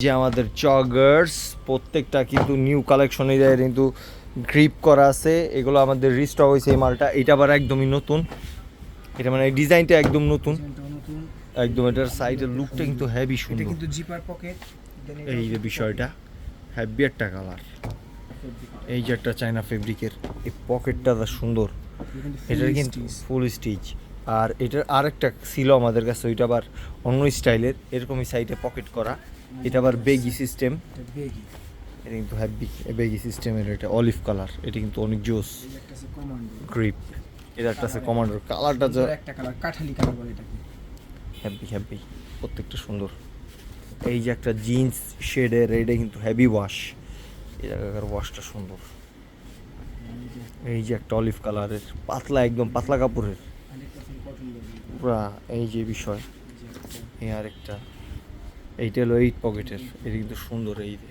যে আমাদের জগার্স প্রত্যেকটা কিন্তু নিউ কালেকশন, এই কিন্তু গ্রিপ করা আছে, এগুলো আমাদের রিস্টক হয়েছে এই মালটা। এটা আবার একদমই নতুন, এটা মানে ডিজাইনটা একদম নতুন একদম। এটার সাইডের লুকটা কিন্তু হেভি সুন্দর, এটা কিন্তু জিপার পকেট। এই যে বিষয়টা হেভি একটা কালার। এই যে একটা চায়না ফেব্রিকের এই পকেটটা সুন্দর, এটার কিন্তু ফুল স্টিচ। আর এটার আরেকটা ছিল আমাদের কাছে, ওইটা আবার অন্য স্টাইলের, এরকমই সাইডে পকেট করা। এটা আবার বেগি সিস্টেম, এটা কিন্তু হ্যাভি বেগি সিস্টেমের। এটা অলিভ কালার, এটা কিন্তু অনেক জোস গ্রিপ। এটা একটা আছে কমান্ডার, কালারটা যা একটা কালার কাঠালি কালার বলে এটাকে, হ্যাভি প্রত্যেকটা সুন্দর। এই যে একটা জিন্স শেডের, এটা কিন্তু হেভি ওয়াশ, এই জায়গার ওয়াশটা সুন্দর। এই যে একটা অলিভ কালারের পাতলা, একদম পাতলা কাপড়ের পুরা, এই যে বিষয়। এই আরেকটা, এইটা হলো 8 পকেটের, এটা কিন্তু সুন্দর। এই যে